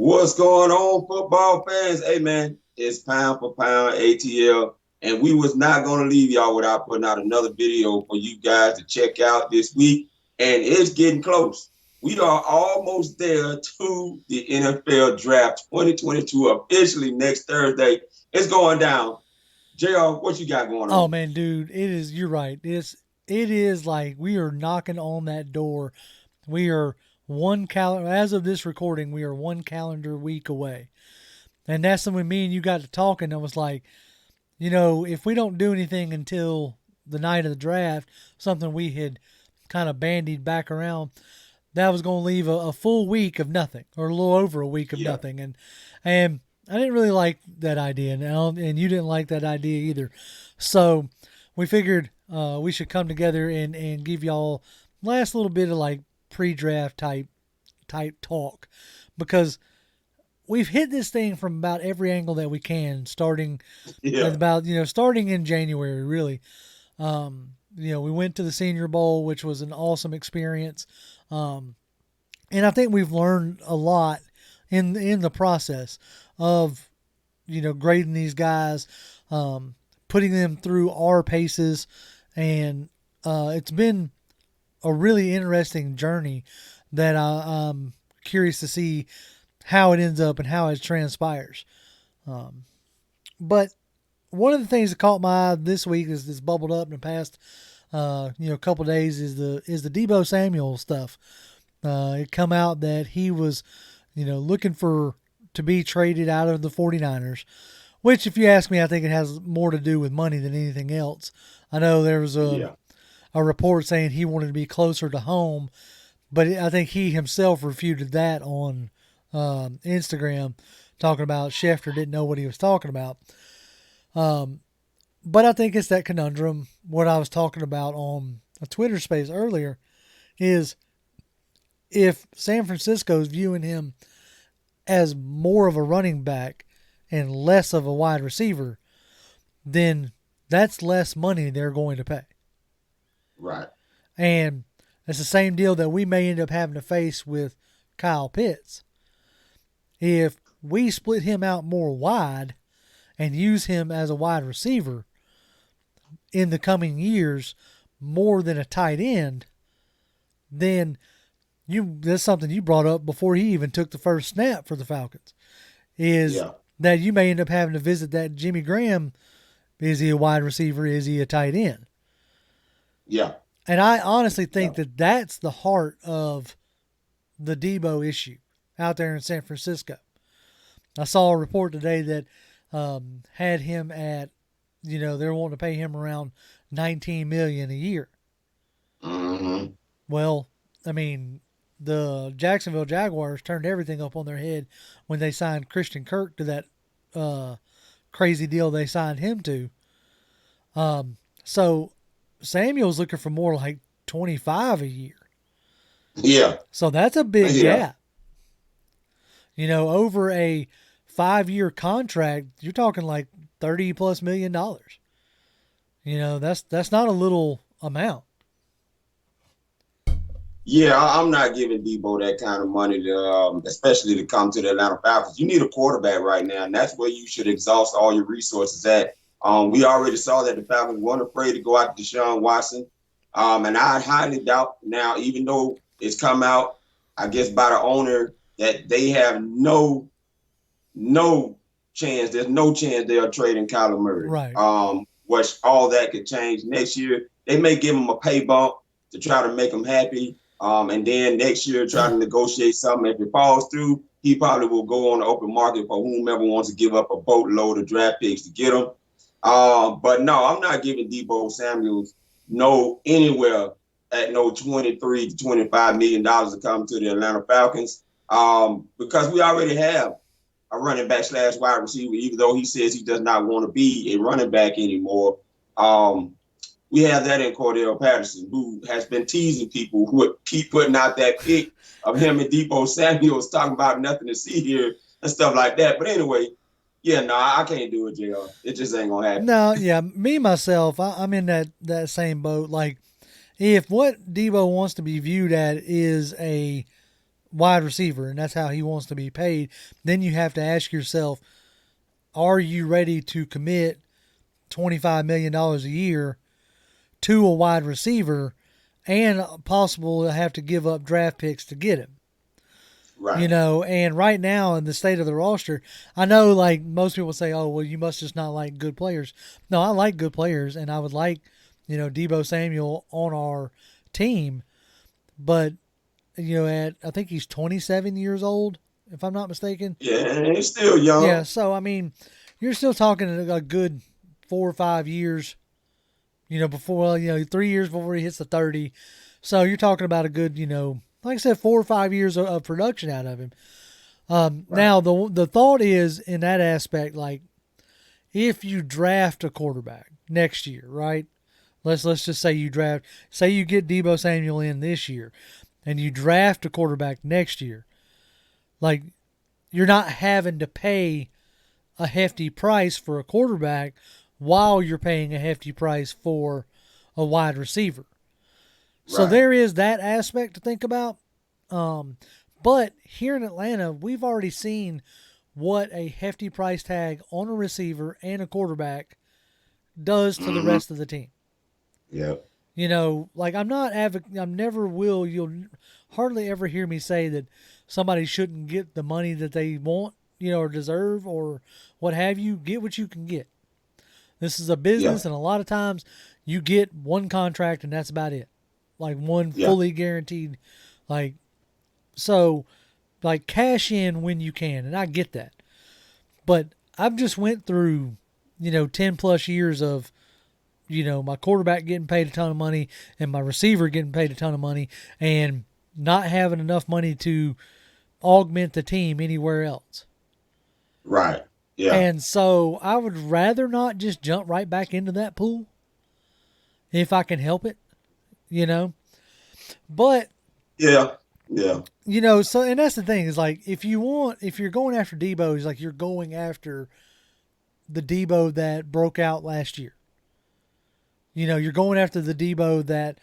What's going on, football fans? Hey, man, it's Pound for Pound ATL, and we was not going to leave y'all without putting out another video for you guys to check out this week, and it's getting close. We are almost there to the NFL Draft 2022 officially next Thursday. It's going down. JR, what you got going Oh on? man, dude, it is. You're right. It is like we are knocking on that door. We are one calendar as of this recording. We are one calendar week away, and that's when me and you got to talking. I was like, if we don't do anything until the night of the draft, something we had kind of bandied back around, that was going to leave a full week of nothing, or a little over a week of Yeah, nothing, and I didn't really like that idea, and you didn't like that idea either. So we figured we should come together and give y'all last little bit of like pre-draft type talk, because we've hit this thing from about every angle that we can, starting at yeah, about starting in January really. We went to the Senior Bowl, which was an awesome experience. Um, and I think we've learned a lot in the process of grading these guys, putting them through our paces, and it's been a really interesting journey that I'm curious to see how it ends up and how it transpires. Um, but one of the things that caught my eye this week is this bubbled up in the past couple days is the Deebo Samuel stuff. It come out that he was looking for to be traded out of the 49ers, which, if you ask me, I think it has more to do with money than anything else. I know there was yeah, a report saying he wanted to be closer to home, but I think he himself refuted that on Instagram, talking about Schefter didn't know what he was talking about. Um, but I think it's that conundrum. What I was talking about on a Twitter space earlier is if San Francisco's viewing him as more of a running back and less of a wide receiver, then that's less money they're going to pay. right. And it's the same deal that we may end up having to face with Kyle Pitts. If we split him out more wide and use him as a wide receiver in the coming years more than a tight end, then that's something you brought up before he even took the first snap for the Falcons, is Yeah, that you may end up having to visit that Jimmy Graham. Is he a wide receiver? Is he a tight end? yeah, And I honestly yeah. think that that's the heart of the Deebo issue out there in San Francisco. I saw a report today that had him at, they're wanting to pay him around 19 million a year. Mm-hmm. Well, I mean, the Jacksonville Jaguars turned everything up on their head when they signed Christian Kirk to that uh, crazy deal they signed him to. So Samuel's looking for more like 25 a year. Yeah, So that's a big yeah. gap. Over a 5-year contract, you're talking like 30 plus $1 million. That's not a little amount. Yeah, I'm not giving Deebo that kind of money, especially to come to the Atlanta Falcons. You need a quarterback right now, and that's where you should exhaust all your resources at. We already saw that the Falcons weren't afraid to go out to Deshaun Watson, and I highly doubt now, even though it's come out, I guess by the owner that they have no chance. There's no chance they are trading Kyler Murray. Right. Which all that could change next year. They may give him a pay bump to try to make him happy. And then next year try to negotiate something. If it falls through, he probably will go on the open market for whomever wants to give up a boatload of draft picks to get him. But no, I'm not giving Deebo Samuels no anywhere at no 23 to 25 million dollars to come to the Atlanta Falcons. Because we already have a running back slash wide receiver, even though he says he does not want to be a running back anymore. Um, we have that in Cordell Patterson, who has been teasing people who would keep putting out that pic of him and Deebo Samuels talking about nothing to see here and stuff like that. But anyway, yeah, no, I can't do it, JR. It just ain't gonna happen. No, yeah, me myself, I'm in that same boat. Like, if what Debo wants to be viewed at is a wide receiver, and that's how he wants to be paid, then you have to ask yourself, are you ready to commit $25 million a year to a wide receiver and possible to have to give up draft picks to get him? Right. And right now in the state of the roster, I know like most people say, oh, well, you must just not like good players. No, I like good players, and I would like, Deebo Samuel on our team. But, I think he's 27 years old, if I'm not mistaken. Yeah, and he's still young. Yeah, so, I mean, you're still talking a good 4 or 5 years, before, 3 years before he hits the 30. So you're talking about a good, like I said, 4 or 5 years of production out of him. Right. Now, the thought is in that aspect, like, if you draft a quarterback next year, right? Let's just say you get Deebo Samuel in this year, and you draft a quarterback next year. Like, you're not having to pay a hefty price for a quarterback while you're paying a hefty price for a wide receiver. So there is that aspect to think about. But here in Atlanta, we've already seen what a hefty price tag on a receiver and a quarterback does to the rest of the team. Yep. Like you'll hardly ever hear me say that somebody shouldn't get the money that they want, or deserve or what have you. Get what you can get. This is a business, and a lot of times you get one contract and that's about it. Like one fully guaranteed, so cash in when you can, and I get that. But I've just went through, 10 plus years of, my quarterback getting paid a ton of money and my receiver getting paid a ton of money and not having enough money to augment the team anywhere else. Right. Yeah. And so I would rather not just jump right back into that pool if I can help it, But yeah. So and that's the thing is like if you're going after Deebo, it's like you're going after the Deebo that broke out last year. You're going after the Deebo that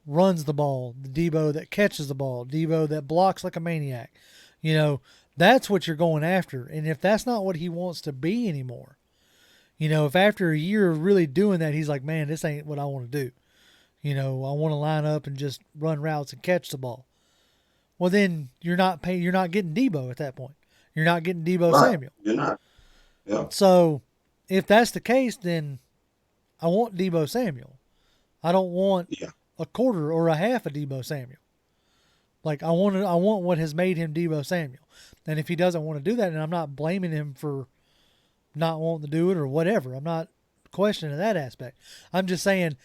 runs the ball, the Deebo that catches the ball, Deebo that blocks like a maniac. That's what you're going after. And if that's not what he wants to be anymore, if after a year of really doing that, he's like, man, this ain't what I want to do. I want to line up and just run routes and catch the ball. Well, then you're not getting Deebo at that point. You're not getting Deebo Samuel. You're not. Yeah. So if that's the case, then I want Deebo Samuel. I don't want a quarter or a half of Deebo Samuel. Like I want what has made him Deebo Samuel. And if he doesn't want to do that, and I'm not blaming him for not wanting to do it or whatever. I'm not questioning that aspect. I'm just saying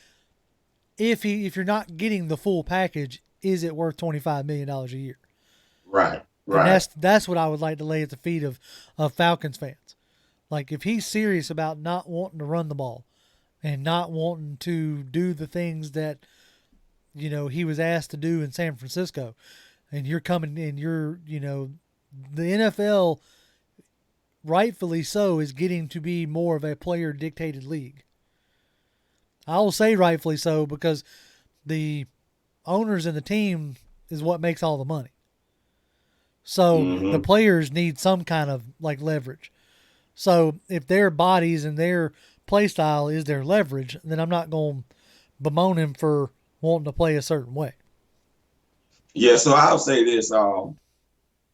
if you're not getting the full package, is it worth $25 million a year? Right. And that's what I would like to lay at the feet of Falcons fans. Like if he's serious about not wanting to run the ball and not wanting to do the things that he was asked to do in San Francisco, and you're coming and the NFL, rightfully so, is getting to be more of a player dictated league. I will say rightfully so because the owners and the team is what makes all the money. So the players need some kind of leverage. So if their bodies and their play style is their leverage, then I'm not going to bemoan him for wanting to play a certain way. Yeah, so I'll say this.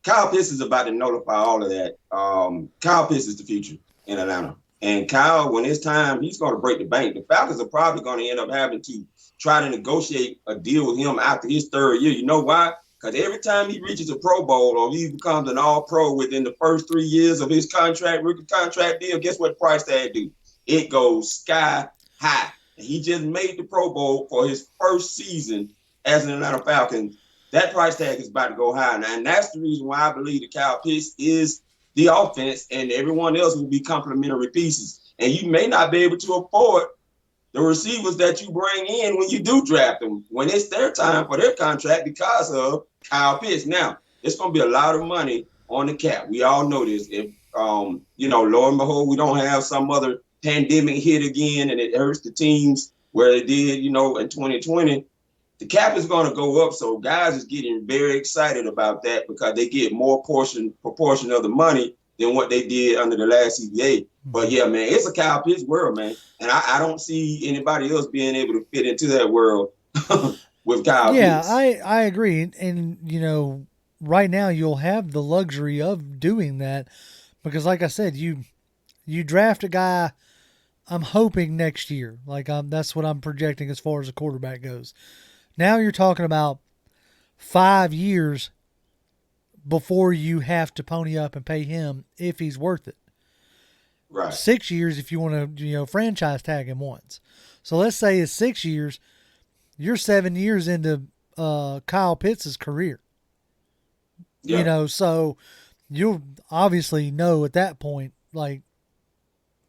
Kyle Pitts is about to notify all of that. Kyle Pitts is the future in Atlanta. And Kyle, when it's time, he's going to break the bank. The Falcons are probably going to end up having to try to negotiate a deal with him after his third year. You know why? Because every time he reaches a Pro Bowl or he becomes an All-Pro within the first 3 years of his rookie contract deal, guess what the price tag do? It goes sky high. And he just made the Pro Bowl for his first season as an Atlanta Falcon. That price tag is about to go high now. And that's the reason why I believe that Kyle Pitts is the offense and everyone else will be complementary pieces. And you may not be able to afford the receivers that you bring in when you do draft them, when it's their time for their contract because of Kyle Pitts. Now, it's going to be a lot of money on the cap. We all know this. If, lo and behold, we don't have some other pandemic hit again and it hurts the teams where it did, in 2020, the cap is going to go up. So guys is getting very excited about that because they get more proportion of the money than what they did under the last CBA. But yeah, man, it's a Kyle Pitts world, man. And I don't see anybody else being able to fit into that world with Kyle Pitts. I agree. And, right now you'll have the luxury of doing that because, like I said, you draft a guy, I'm hoping next year. That's what I'm projecting as far as the quarterback goes. Now you're talking about 5 years before you have to pony up and pay him if he's worth it. Right. 6 years if you want to, franchise tag him once. So let's say it's 6 years. You're 7 years into Kyle Pitts' career. Yeah. So you'll obviously know at that point,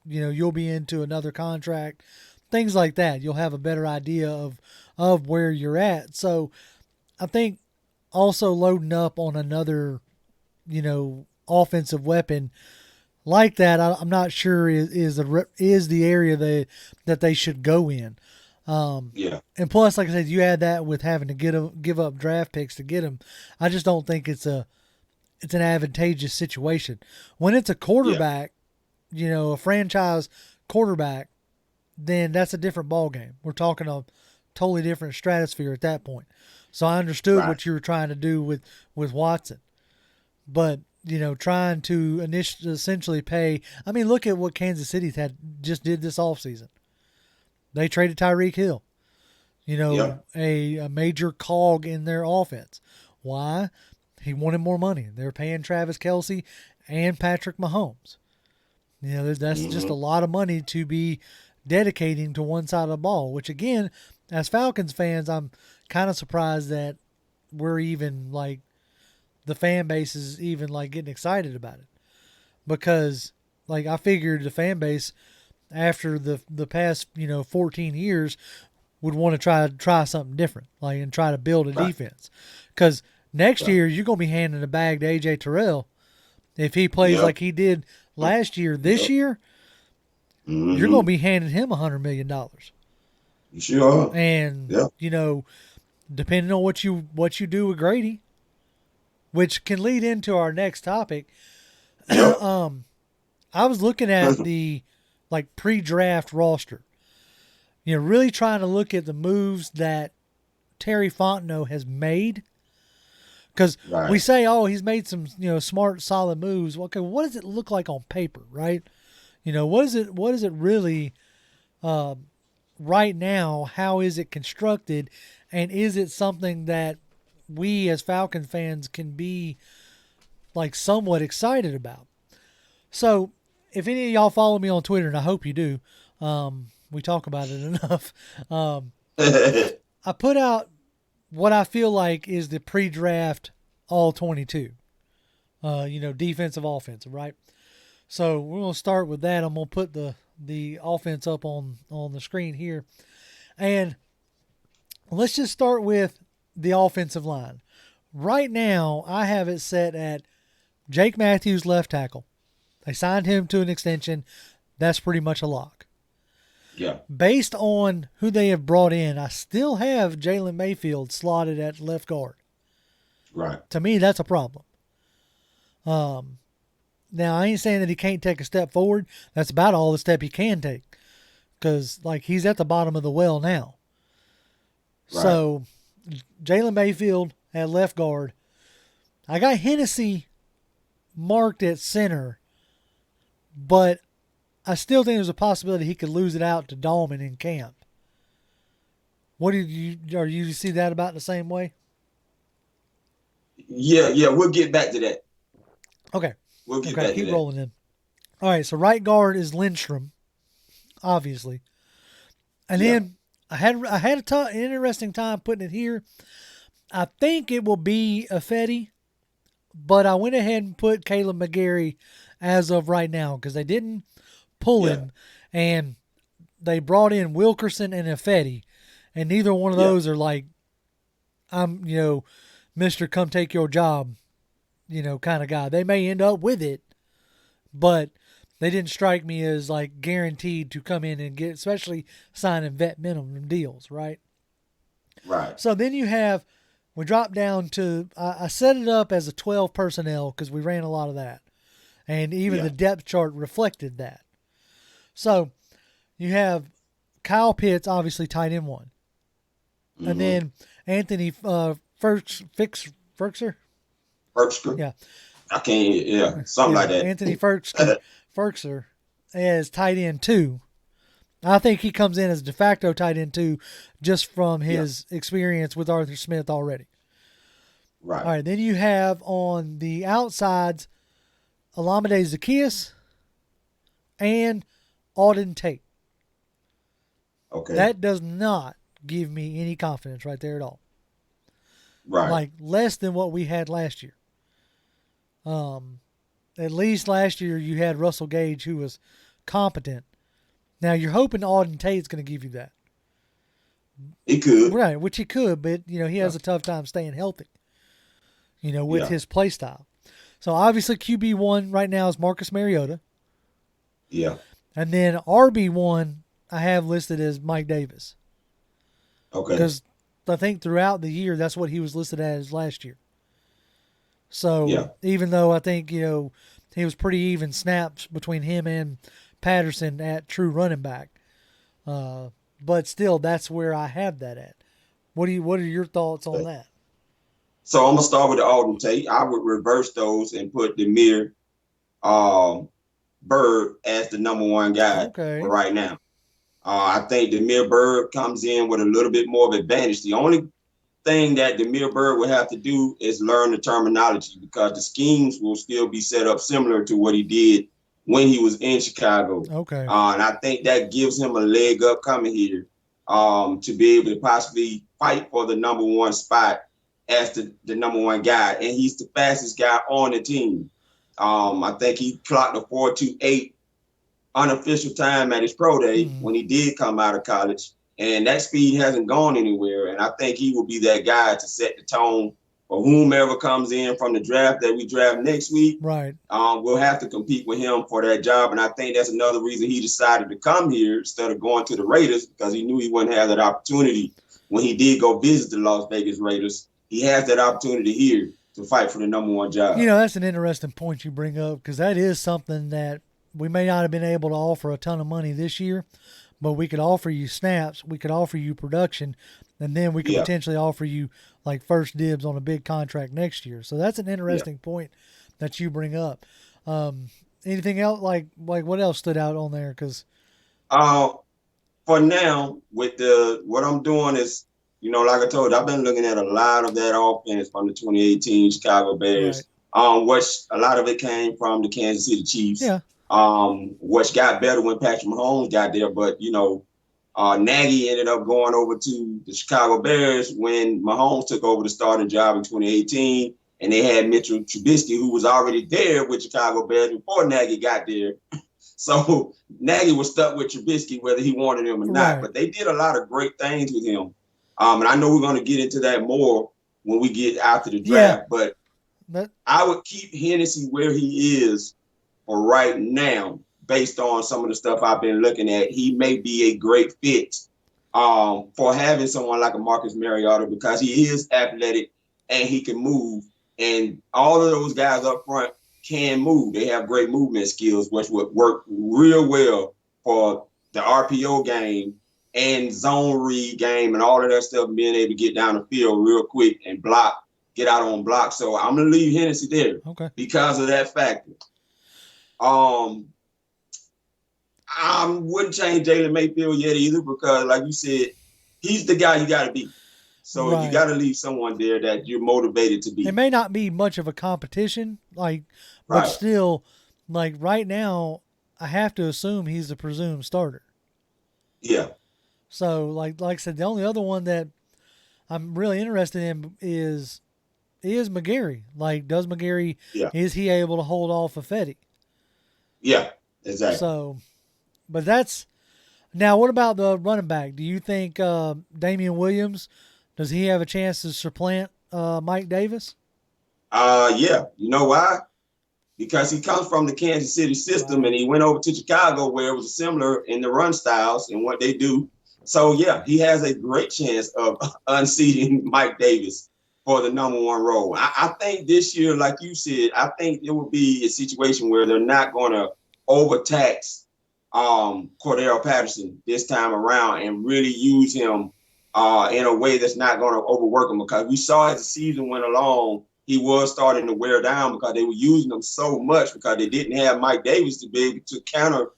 you'll be into another contract, things like that. You'll have a better idea of where you're at. So I think also loading up on another, offensive weapon like that, I'm not sure is the area that they should go in. Yeah. And plus, like I said, you add that with having to give up draft picks to get him. I just don't think it's an advantageous situation. When it's a quarterback, a franchise quarterback, then that's a different ball game. We're talking a totally different stratosphere at that point. So I understood what you were trying to do with Watson, but trying to essentially pay. I mean, look at what Kansas City just did this offseason. They traded Tyreek Hill, a major cog in their offense. Why? He wanted more money. They're paying Travis Kelce and Patrick Mahomes. That's just a lot of money to be dedicating to one side of the ball, which again, as Falcons fans, I'm kind of surprised that we're even the fan base is even getting excited about it, because I figured the fan base after the past 14 years would want to try something different, and try to build a defense, because next year you're going to be handing the bag to AJ Terrell if he plays like he did last year. This year you're going to be handing him $100 million. You sure are. And depending on what you do with Grady, which can lead into our next topic. I was looking at the pre-draft roster, really trying to look at the moves that Terry Fontenot has made, because we say, oh, he's made some smart, solid moves. Okay, what does it look like on paper, right? What is it really right now? How is it constructed, and is it something that we as Falcon fans can be somewhat excited about? So if any of y'all follow me on Twitter, and I hope you do, we talk about it enough. I put out what I feel like is the pre-draft all 22, defensive, offensive, right? So we're going to start with that. I'm going to put the offense up on the screen here. And let's just start with the offensive line. Right now, I have it set at Jake Matthews, left tackle. They signed him to an extension. That's pretty much a lock. Yeah. Based on who they have brought in, I still have Jalen Mayfield slotted at left guard. Right. To me, that's a problem. Now, I ain't saying that he can't take a step forward. That's about all the step he can take, because he's at the bottom of the well now. Right. So, Jalen Mayfield at left guard. I got Hennessy marked at center, but I still think there's a possibility he could lose it out to Dahlman in camp. Are you see that about the same way? Yeah, we'll get back to that. Okay. We'll get back to that. Keep rolling in. All right, so right guard is Lindstrom, obviously. And then I had an interesting time putting it here. I think it will be Ifedi, but I went ahead and put Caleb McGarry as of right now because they didn't pull him, and they brought in Wilkerson and Ifedi, and neither one of those are I'm Mr. Come Take Your Job, kind of guy. They may end up with it, but they didn't strike me as guaranteed to come in and get, especially signing vet minimum deals, right? Right. So then we dropped down to, I set it up as a 12 personnel because we ran a lot of that. And even Yeah. the depth chart reflected that. So you have Kyle Pitts, obviously tight end one. And Mm-hmm. then Anthony Firkser? Firkser. Yeah. I can't. Yeah, something Yeah. like that. Anthony Firkser as tight end two. I think he comes in as de facto tight end two just from Yeah. his experience with Arthur Smith already. Right. All right. Then you have on the outsides Olamide Zaccheaus and Auden Tate. Okay. That does not give me any confidence right there at all. Right. Like less than what we had last year. At least last year you had Russell Gage who was competent. Now you're hoping Auden Tate's going to give you that. He could. Right, which he could, but he has Yeah. a tough time staying healthy. With Yeah. his play style. So obviously QB1 right now is Marcus Mariota. Yeah. And then RB1 I have listed as Mike Davis. Okay. Because I think throughout the year that's what he was listed as last year. So Yeah. even though I think, he was pretty even snaps between him and Patterson at true running back. But still that's where I have that at. What are your thoughts on that? So I'm gonna start with the Alden Tate. I would reverse those and put Demir Bird as the number one guy Okay. for right now. I think Demir Bird comes in with a little bit more of advantage. The only thing that Demir Bird will have to do is learn the terminology because the schemes will still be set up similar to what he did when he was in Chicago. Okay. And I think that gives him a leg up coming here to be able to possibly fight for the number one spot as the number one guy. And he's the fastest guy on the team. I think he clocked a 4.28 unofficial time at his pro day when he did come out of college. And that speed hasn't gone anywhere. And I think he will be that guy to set the tone for whomever comes in from the draft that we draft next week. Right. We'll have to compete with him for that job. And I think that's another reason he decided to come here instead of going to the Raiders, because he knew he wouldn't have that opportunity when he did go visit the Las Vegas Raiders. He has that opportunity here to fight for the number one job. That's an interesting point you bring up because that is something that we may not have been able to offer a ton of money this year, but we could offer you snaps, we could offer you production, and then we could potentially offer you like first dibs on a big contract next year. So that's an interesting point that you bring up. Anything else like what else stood out on there? Because for now, with what I'm doing is, like I told you, I've been looking at a lot of that offense from the 2018 Chicago Bears. Right. Which a lot of it came from the Kansas City Chiefs. Yeah. Which got better when Patrick Mahomes got there, but Nagy ended up going over to the Chicago Bears when Mahomes took over the starting job in 2018, and they had Mitchell Trubisky, who was already there with Chicago Bears before Nagy got there. So Nagy was stuck with Trubisky whether he wanted him or not. Right. But they did a lot of great things with him. And I know we're going to get into that more when we get after the draft. Yeah. But I would keep Hennessy where he is for right now, based on some of the stuff I've been looking at. He may be a great fit for having someone like a Marcus Mariota because he is athletic and he can move. And all of those guys up front can move. They have great movement skills, which would work real well for the RPO game and zone read game and all of that stuff, being able to get down the field real quick and block, get out on block. So I'm going to leave Hennessy there because of that factor. I wouldn't change Jalen Mayfield yet either because, like you said, he's the guy you got to be. So you got to leave someone there that you're motivated to be. It may not be much of a competition, but still, right now, I have to assume he's the presumed starter. Yeah. So, like I said, the only other one that I'm really interested in is McGarry. Does McGarry, is he able to hold off Fetty? Yeah, exactly. So, but now what about the running back? Do you think Damian Williams, does he have a chance to supplant Mike Davis? Yeah. You know why? Because he comes from the Kansas City system and he went over to Chicago where it was similar in the run styles and what they do. So yeah, he has a great chance of unseating Mike Davis for the #1 role. I think this year, like you said, I think it will be a situation where they're not going to overtax Cordell Patterson this time around and really use him in a way that's not going to overwork him, because we saw as the season went along, he was starting to wear down because they were using him so much because they didn't have Mike Davis to be able to counter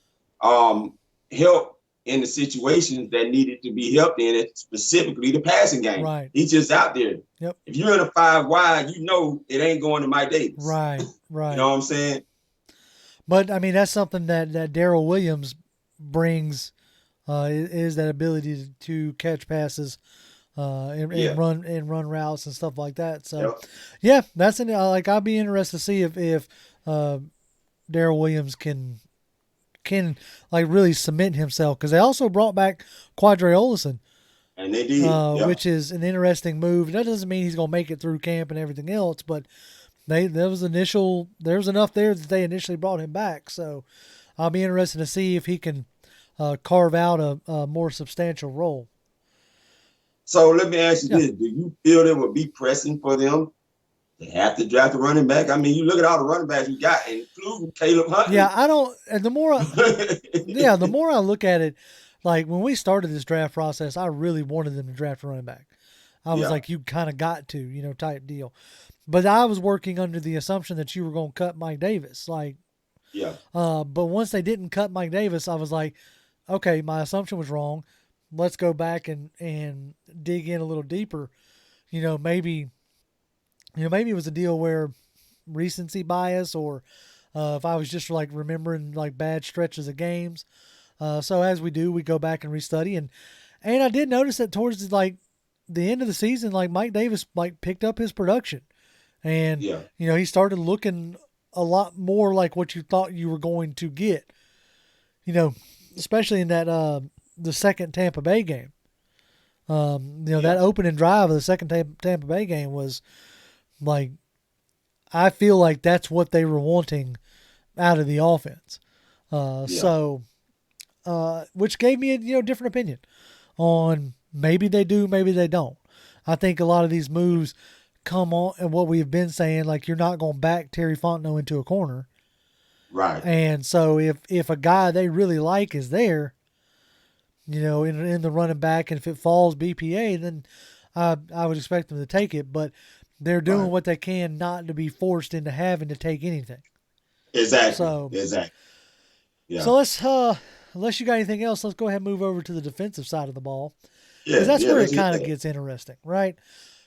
help in the situations that needed to be helped in, specifically the passing game. Right. He's just out there. Yep. If you're in a 5 wide, you know it ain't going to Mike Davis. Right. You know what I'm saying? But I mean, that's something that Darrell Williams brings, is that ability to catch passes, and run routes and stuff like that. So, yeah, that's like I'd be interested to see if Darrell Williams can like really cement himself, because they also brought back Quadre Olison. And they did, which is an interesting move. That doesn't mean he's going to make it through camp and everything else, but there was enough there that they initially brought him back. So I'll be interested to see if he can carve out a more substantial role. So let me ask you this: do you feel it would be pressing for them to have to draft a running back? I mean, you look at all the running backs we got, including Caleb Huntley. Yeah, I don't. And the more I look at it, like when we started this draft process, I really wanted them to draft a running back. I was like, you kind of got to, type deal. But I was working under the assumption that you were going to cut Mike Davis. But once they didn't cut Mike Davis, I was like, okay, my assumption was wrong. Let's go back and dig in a little deeper. Maybe it was a deal where recency bias, or if I was just like remembering like bad stretches of games. So as we do, we go back and restudy, and I did notice that towards like the end of the season, like Mike Davis like picked up his production, and he started looking a lot more like what you thought you were going to get. Especially in that the second Tampa Bay game. That opening drive of the second Tampa Bay game was like, I feel like that's what they were wanting out of the offense. So, which gave me a different opinion on maybe they do, maybe they don't. I think a lot of these moves come on, and what we've been saying, like you're not going to back Terry Fontenot into a corner. Right. And so if a guy they really like is there, in the running back, and if it falls BPA, then I would expect them to take it. But they're doing what they can not to be forced into having to take anything. Exactly. Yeah. So let's, unless you got anything else, let's go ahead and move over to the defensive side of the ball. Because that's where it kind of gets interesting, right?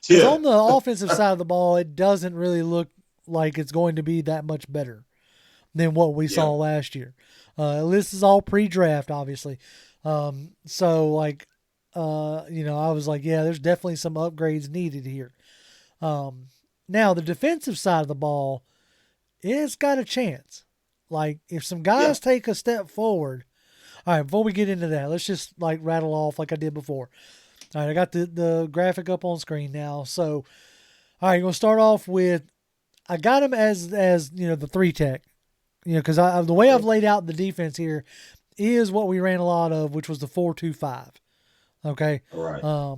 Because on the offensive side of the ball, it doesn't really look like it's going to be that much better than what we saw last year. This is all pre-draft, obviously. So like, I was like, yeah, there's definitely some upgrades needed here. Now the defensive side of the ball, it's got a chance. Like if some guys take a step forward. All right, before we get into that, let's just like rattle off like I did before. All right, I got the graphic up on screen now. So, all right, you're going to start off with, I got him as the 3 tech. Because the way I've laid out the defense here is what we ran a lot of, which was the 4-2-5. Okay? All right.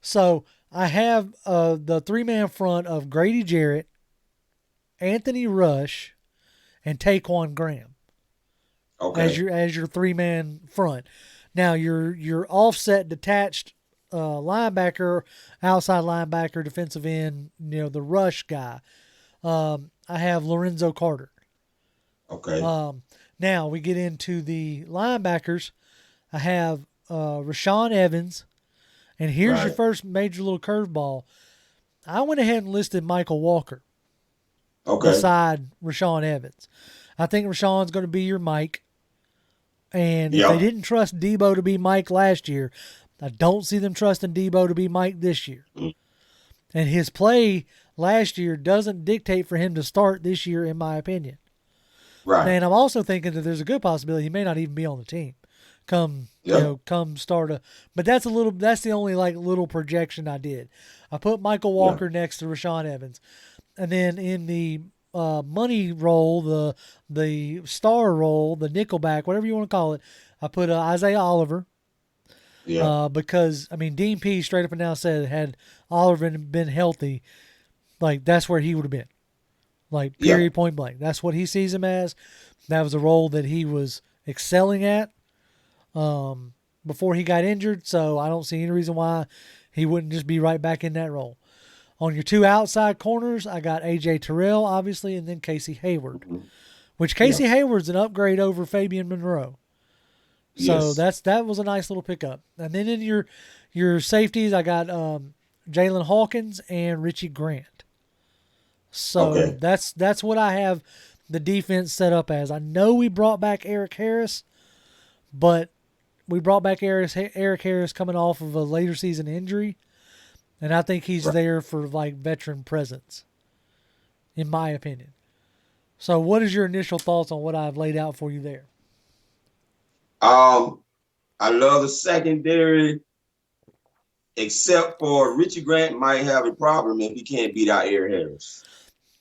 So I have the 3-man front of Grady Jarrett, Anthony Rush, and Taquan Graham. Okay. As your 3-man front. Now your offset detached linebacker, outside linebacker, defensive end, the rush guy. I have Lorenzo Carter. Okay. Now we get into the linebackers. I have Rashaan Evans, and here's your first major little curveball. I went ahead and listed Michael Walker. Okay. Beside Rashaan Evans, I think Rashawn's going to be your Mike. And if they didn't trust Deebo to be Mike last year, I don't see them trusting Deebo to be Mike this year. And his play last year doesn't dictate for him to start this year, in my opinion. Right. And I'm also thinking that there's a good possibility he may not even be on the team come start but that's the only like little projection I did. I put Michael Walker next to Rashaan Evans. And then in the money role, the star role, the nickelback, whatever you want to call it, I put Isaiah Oliver. Yeah. Because I mean Dean P straight up and down said had Oliver been healthy, like that's where he would have been. Like Yeah. period, point blank. That's what he sees him as. That was a role that he was excelling at before he got injured. So I don't see any reason why he wouldn't just be right back in that role. On your two outside corners, I got AJ Terrell, obviously, and then Casey Hayward. Mhm. Which Yeah. Casey Hayward's an upgrade over Fabian Monroe. So Yes. that was a nice little pickup. And then in your safeties, I got Jalen Hawkins and Richie Grant. So Okay. that's what I have the defense set up as. I know we brought back Eric Harris, but we brought back Eric Harris coming off of a later season injury, and I think he's Right. there for like veteran presence, in my opinion. So, what is your initial thoughts on what I've laid out for you there? Um, I love the secondary, except for Richie Grant might have a problem if he can't beat out Eric Harris.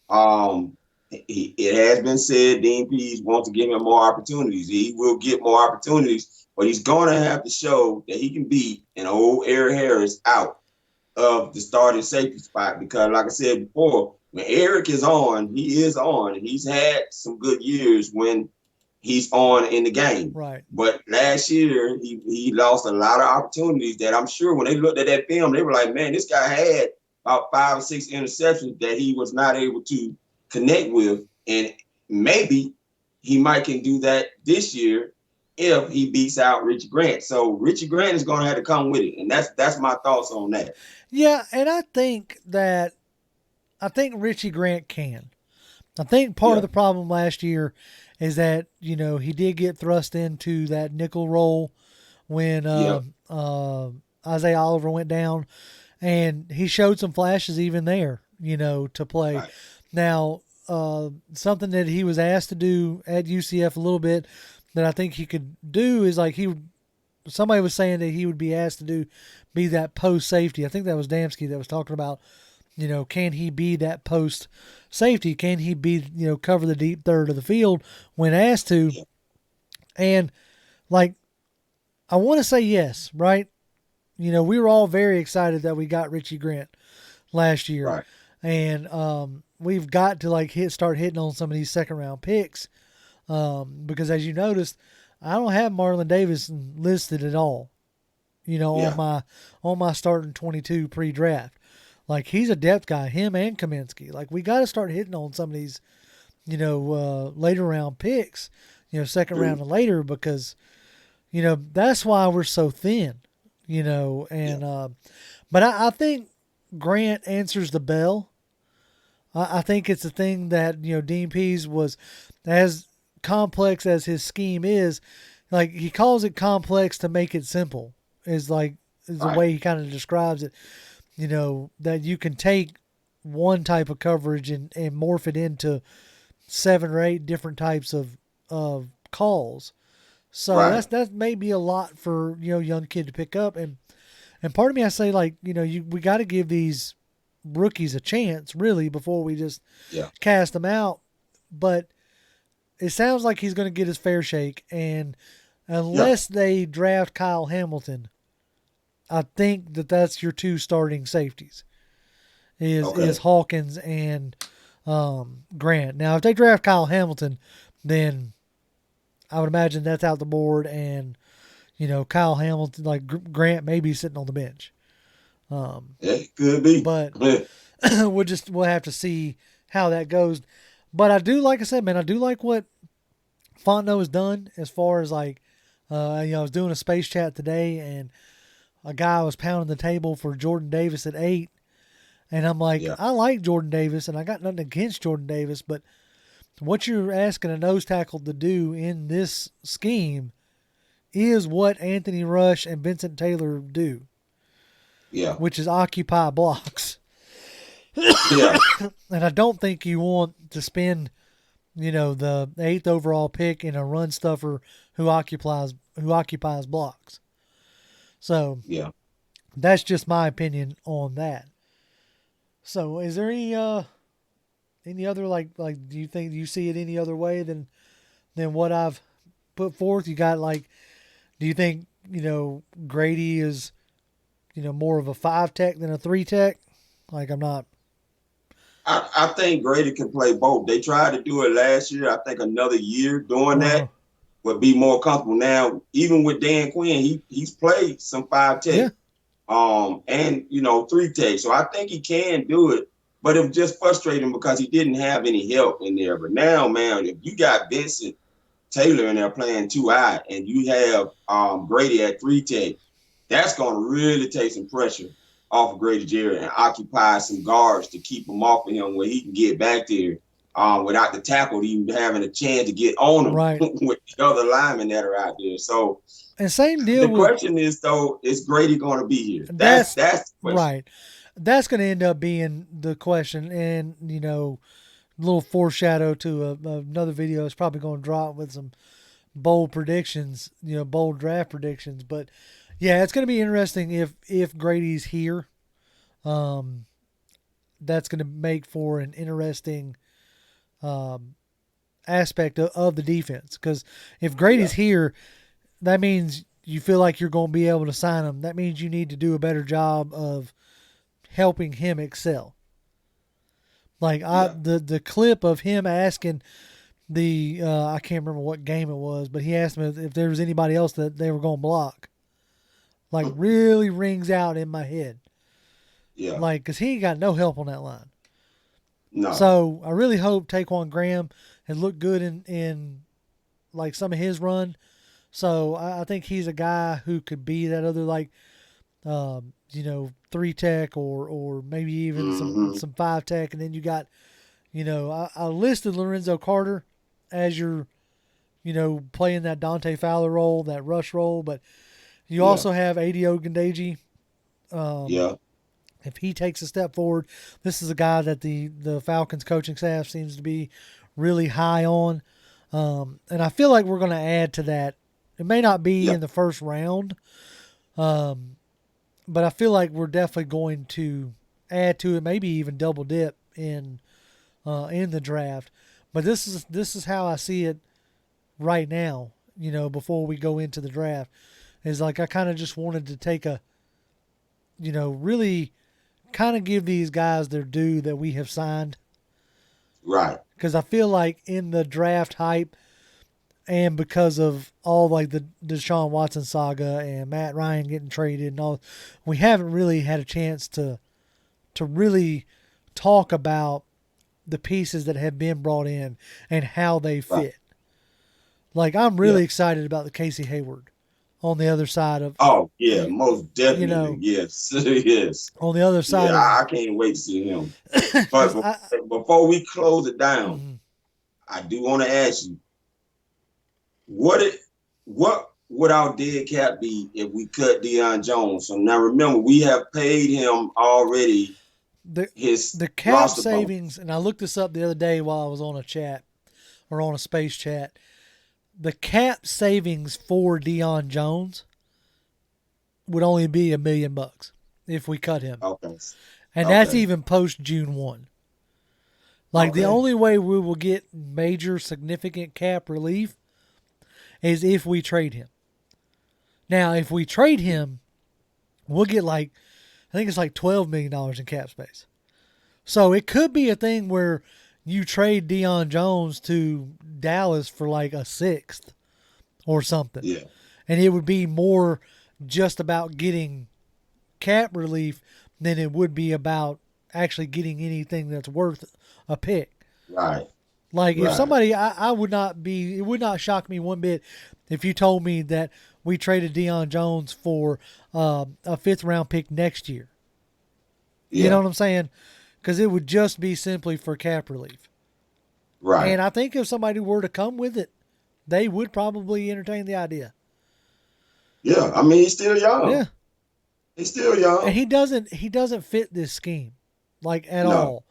Um, it has been said Dean Pease wants to give him more opportunities. He will get more opportunities, but he's going to have to show that he can beat an old Eric Harris out of the starting safety spot. Because, like I said before, when Eric is on, he is on, and he's had some good years when he's on in the game. Right. But last year, he lost a lot of opportunities that I'm sure when they looked at that film, they were like, man, this guy had about 5 or 6 interceptions that he was not able to connect with. And maybe he might can do that this year if he beats out Richie Grant. So Richie Grant is going to have to come with it. And that's my thoughts on that. Yeah, and I think Richie Grant can. I think part of Yeah. the problem last year is that he did get thrust into that nickel role when Yeah. Isaiah Oliver went down, and he showed some flashes even there, to play. Right. Now, something that he was asked to do at UCF a little bit that I think he could do is like somebody was saying that he would be asked to be that post safety. I think that was Damsky that was talking about, can he be that post safety? Can he be, cover the deep third of the field when asked to? Yeah. And like, I want to say yes, right? We were all very excited that we got Richie Grant last year. Right. And we've got to start hitting on some of these second round picks. Because as you noticed, I don't have Marlon Davis listed at all, Yeah. on my starting 22 pre-draft. Like, he's a depth guy, him and Kaminsky. Like, we got to start hitting on some of these, later round picks, second round and later, because, that's why we're so thin, and, Yeah. but I think Grant answers the bell. I think it's a thing that, Dean Pease was, as complex as his scheme is, like, he calls it complex to make it simple, is the Right. way he kind of describes it. That you can take one type of coverage and morph it into 7 or 8 different types of calls. So Right. that may be a lot for young kid to pick up, and part of me I say we got to give these rookies a chance really before we just Yeah. cast them out. But it sounds like he's going to get his fair shake, and unless they draft Kyle Hamilton, I think that's your 2 starting safeties is Okay. Hawkins and Grant. Now, if they draft Kyle Hamilton, then I would imagine that's out the board, and Kyle Hamilton, like Grant, may be sitting on the bench. It could be. But we'll have to see how that goes. But I do, like I said, man, I do like what Fontenot has done as far as I was doing a space chat today, and a guy was pounding the table for Jordan Davis at 8. And I'm like, Yeah. I like Jordan Davis, and I got nothing against Jordan Davis, but what you're asking a nose tackle to do in this scheme is what Anthony Rush and Vincent Taylor do, Yeah. which is occupy blocks. Yeah. And I don't think you want to spend, the 8th overall pick in a run stuffer who occupies blocks. So Yeah. that's just my opinion on that. So is there any other do you see it any other way than what I've put forth? You got do you think Grady is, more of a 5 tech than a 3 tech? Like, I'm not. I think Grady can play both. They tried to do it last year. I think another year doing Uh-huh. that would be more comfortable. Now, even with Dan Quinn, he's played some 5 tech, Yeah. and 3 tech. So I think he can do it. But it was just frustrating because he didn't have any help in there. But now, man, if you got Vincent Taylor in there playing 2 eye and you have Grady at 3 tech, that's going to really take some pressure off of Grady Jarrett and occupy some guards to keep him off of him where he can get back there without the tackle even having a chance to get on him Right. with the other linemen that are out there. So And same deal the with. question is, though, is Grady going to be here? That's the question. right. That's going to end up being the question. And, a little foreshadow to another video is probably going to drop with some bold predictions, bold draft predictions. But yeah, it's going to be interesting if Grady's here. That's going to make for an interesting aspect of the defense, because if Grady's here, that means you feel like you're going to be able to sign him. That means you need to do a better job of helping him excel. Like the clip of him asking the I can't remember what game it was, but he asked him if there was anybody else that they were going to block. Like, really rings out in my head. Yeah. Like, because he ain't got no help on that line. No. So I really hope Taquan Graham has looked good in like some of his run. So I think he's a guy who could be that other, like, 3 tech or maybe even some 5 tech. And then you got, I listed Lorenzo Carter as your, playing that Dante Fowler role, that rush role. But you also have Adio Ogundeji. If he takes a step forward, this is a guy that the Falcons coaching staff seems to be really high on. And I feel like we're going to add to that. It may not be in the first round, but I feel like we're definitely going to add to it, maybe even double dip in the draft. But this is how I see it right now, before we go into the draft. Is like I kind of just wanted to take a, really kind of give these guys their due that we have signed. Right. Because I feel like in the draft hype and because of all like the Deshaun Watson saga and Matt Ryan getting traded and all, we haven't really had a chance to really talk about the pieces that have been brought in and how they fit. Right. Like, I'm really excited about the Casey Hayward on the other side of. Oh yeah, most definitely. Yes, yes. On the other side, I can't wait to see him. But before we close it down, I do want to ask you, what would our dead cap be if we cut Deion Jones? So now remember, we have paid him already. The cap savings, and I looked this up the other day while I was on a chat or on a space chat. The cap savings for Deion Jones would only be $1 million if we cut him. Okay. And that's even post June 1. Like, the only way we will get major significant cap relief is if we trade him. Now, if we trade him, we'll get I think it's like $12 million in cap space. So it could be a thing where you trade Deion Jones to Dallas for like a 6th or something. Yeah. And it would be more just about getting cap relief than it would be about actually getting anything that's worth a pick. Right. Like, if somebody, I would not be, it would not shock me one bit if you told me that we traded Deion Jones for a 5th round pick next year. Yeah. You know what I'm saying? Because it would just be simply for cap relief. Right. And I think if somebody were to come with it, they would probably entertain the idea. Yeah, I mean, he's still young. Yeah. He's still young. And he doesn't fit this scheme, like, at all.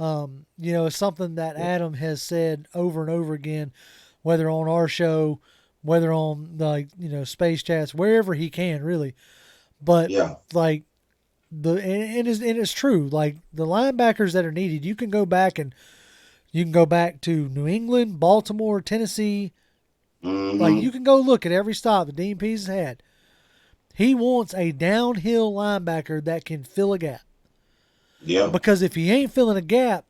It's something that Adam has said over and over again, whether on our show, whether on space chats, wherever he can, really. But like it's true. Like, the linebackers that are needed, you can go back to New England, Baltimore, Tennessee. Mm-hmm. Like, you can go look at every stop that Dean Pease has had. He wants a downhill linebacker that can fill a gap. Yeah. Because if he ain't filling a gap,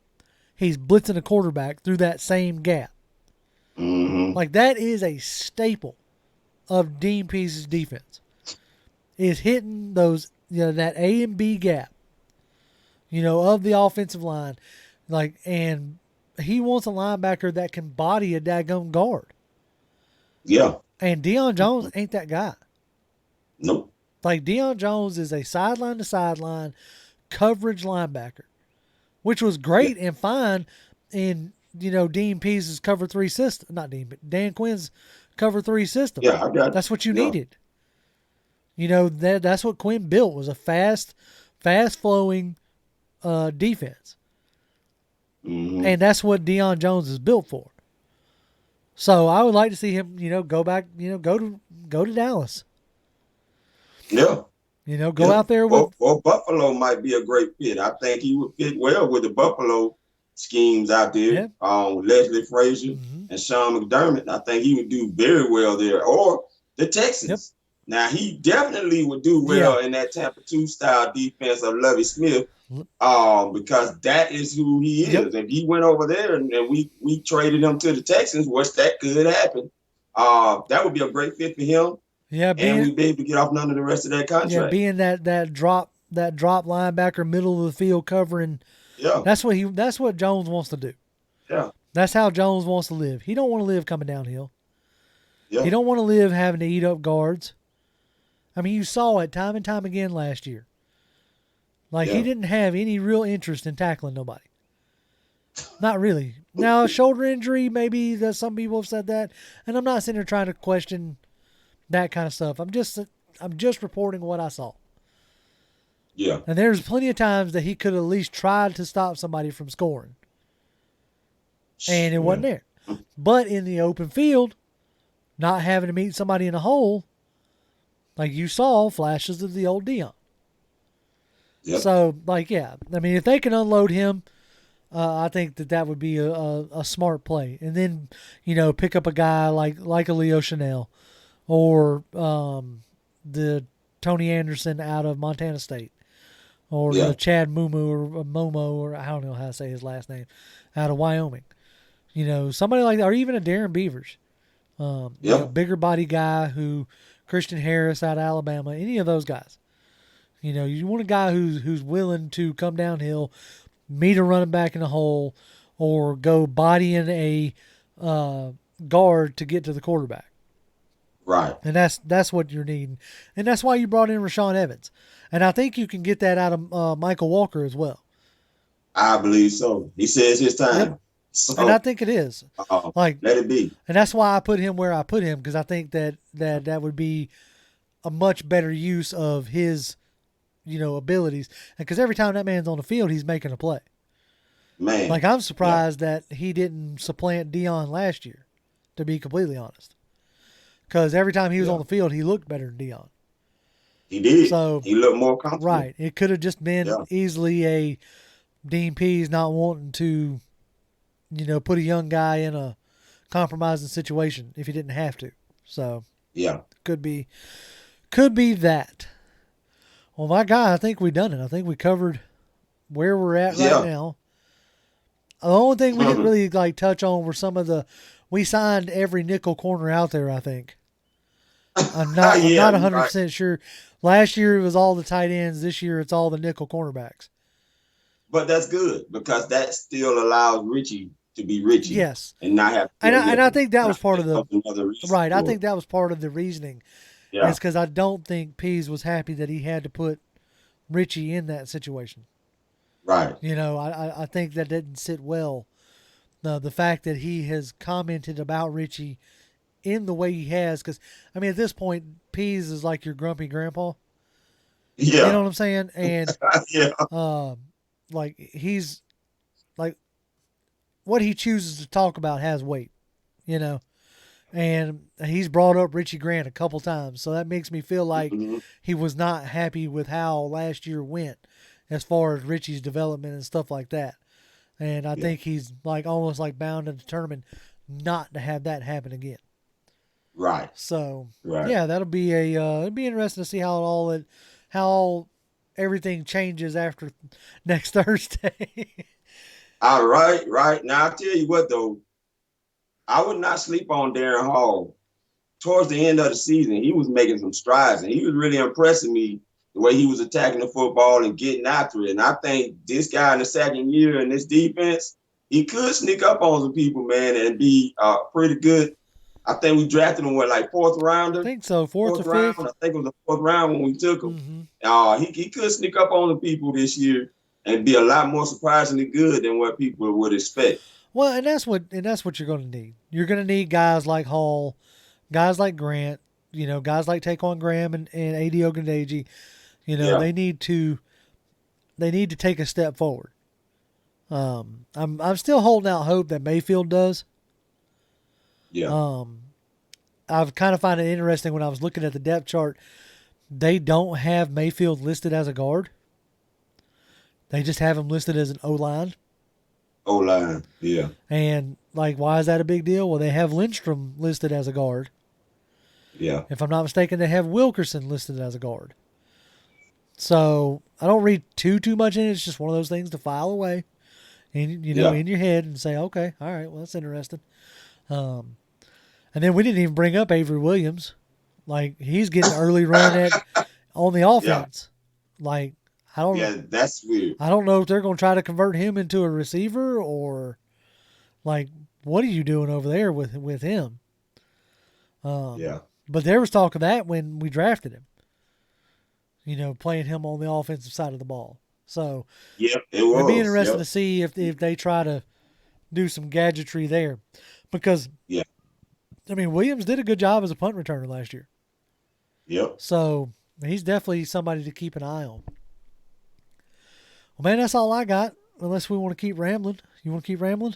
he's blitzing a quarterback through that same gap. Mm-hmm. Like, that is a staple of Dean Pease's defense. Is hitting those, that A and B gap, of the offensive line. Like, and he wants a linebacker that can body a daggone guard. Yeah. And Deion Jones ain't that guy. Nope. Like, Deion Jones is a sideline to sideline coverage linebacker, which was great and fine in, Dean Pease's cover 3 system. Not Dean, but Dan Quinn's cover 3 system. Yeah, I got it. That's what you needed. That's what Quinn built, was a fast flowing defense. Mm-hmm. And that's what Deion Jones is built for. So I would like to see him, go back, go to Dallas. Yeah. Go out there with. Or Buffalo might be a great fit. I think he would fit well with the Buffalo schemes out there. Yeah. Leslie Frazier and Sean McDermott. I think he would do very well there. Or the Texans. Yep. Now, he definitely would do well in that Tampa 2 style defense of Lovie Smith, because that is who he is. Yep. If he went over there and we traded him to the Texans, which that could happen, that would be a great fit for him. Yeah, and we'd be able to get off none of the rest of that contract. Yeah, being that drop linebacker, middle of the field covering. Yeah, that's what Jones wants to do. Yeah, that's how Jones wants to live. He don't want to live coming downhill. Yeah, he don't want to live having to eat up guards. I mean, you saw it time and time again last year. Like, he didn't have any real interest in tackling nobody. Not really. Now, a shoulder injury, maybe that some people have said that, and I'm not sitting there trying to question that kind of stuff. I'm just reporting what I saw. Yeah. And there's plenty of times that he could at least tried to stop somebody from scoring. And it wasn't there. But in the open field, not having to meet somebody in a hole, like you saw flashes of the old Deion. Yep. So, I mean, if they can unload him, I think that would be a smart play. And then, pick up a guy like a Leo Chanel or the Tony Anderson out of Montana State or Chad Mumu or Momo, or I don't know how to say his last name, out of Wyoming. Somebody like that, or even a Darren Beavers. Bigger body guy Christian Harris out of Alabama, any of those guys. You want a guy who's willing to come downhill, meet a running back in a hole, or go bodying a guard to get to the quarterback. Right. And that's what you're needing. And that's why you brought in Rashaan Evans. And I think you can get that out of Michael Walker as well. I believe so. He says his time. Yep. So, and I think it is. Let it be. And that's why I put him where I put him, because I think that would be a much better use of his, abilities. And because every time that man's on the field, he's making a play. Man. Like, I'm surprised that he didn't supplant Deion last year, to be completely honest. Because every time he was on the field, he looked better than Deion. He did. So he looked more comfortable. Right. It could have just been easily a Dean Pease not wanting to, put a young guy in a compromising situation if he didn't have to. So could be that. Well, my guy, I think we've done it. I think we covered where we're at right now. The only thing we didn't really touch on were some of we signed every nickel corner out there, I think. I'm not 100% sure. Last year it was all the tight ends. This year it's all the nickel cornerbacks. But that's good, because that still allows Richie to be Richie. Yes. And not have to. And I think that was part of the right. I think think that was part of the reasoning. Yeah. It's because I don't think Pease was happy that he had to put Richie in that situation. Right. I think that didn't sit well. The fact that he has commented about Richie in the way he has, because, I mean, at this point, Pease is like your grumpy grandpa. Yeah. You know what I'm saying? And he's like, what he chooses to talk about has weight, and he's brought up Richie Grant a couple times. So that makes me feel like he was not happy with how last year went as far as Richie's development and stuff like that. And I think he's almost bound and determined not to have that happen again. Right. So Right. yeah, that'll be it'll be interesting to see how everything changes after next Thursday. All right. Right. Now, I'll tell you what, though, I would not sleep on Darren Hall. Towards the end of the season, he was making some strides, and he was really impressing me the way he was attacking the football and getting after it. And I think this guy in the second year in this defense, he could sneak up on some people, man, and be pretty good. I think we drafted him, like fourth I rounder, think so, fourth or fourth round. fifth. I think it was the fourth round when we took him. Mm-hmm. He could sneak up on the people this year and be a lot more surprisingly good than what people would expect. Well, and that's what you're going to need. You're going to need guys like Hall, guys like Grant, guys like Taquan Graham and A.D. Ogundeji. Yeah. They need to take a step forward. I'm still holding out hope that Mayfield does. Yeah. I've kind of find it interesting when I was looking at the depth chart. They don't have Mayfield listed as a guard. They just have him listed as an O-line. O-line, yeah. And, why is that a big deal? Well, they have Lindstrom listed as a guard. Yeah. If I'm not mistaken, they have Wilkerson listed as a guard. So I don't read too much in it. It's just one of those things to file away, in your head and say, okay, all right, well, that's interesting. And then we didn't even bring up Avery Williams. He's getting an early run on the offense. Yeah. That's weird. I don't know if they're going to try to convert him into a receiver or what are you doing over there with him? Yeah. But there was talk of that when we drafted him. Playing him on the offensive side of the ball. So yeah, it was. It'd be interesting to see if they try to do some gadgetry there, because Williams did a good job as a punt returner last year. Yep. So he's definitely somebody to keep an eye on. Well, man, that's all I got. Unless we want to keep rambling. You want to keep rambling?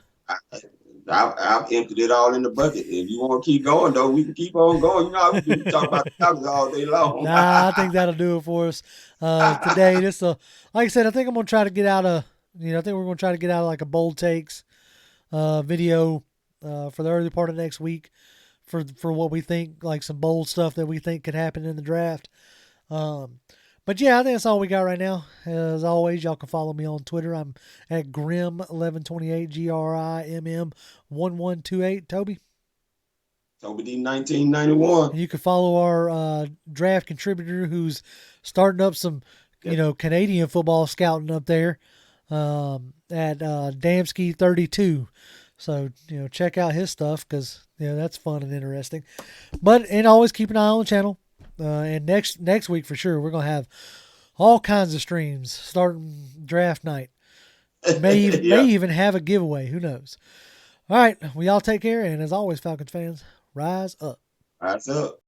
I've emptied it all in the bucket. If you want to keep going, though, we can keep on going. We can talk about the Falcons all day long. Nah, I think that'll do it for us today. Like I said, I think I'm gonna try to get out I think we're gonna try to get out a bold takes video for the early part of next week for what we think, some bold stuff that we think could happen in the draft. But yeah, I think that's all we got right now. As always, y'all can follow me on Twitter. I'm at Grim1128, GRIMM1128. Toby? Toby D 1991. And you can follow our draft contributor who's starting up some, Canadian football scouting up there at Damsky32. So, check out his stuff because, that's fun and interesting. And always keep an eye on the channel. And next week for sure, we're gonna have all kinds of streams starting draft night. May even have a giveaway. Who knows? All right, well, y'all take care, and as always, Falcons fans, rise up. Rise up.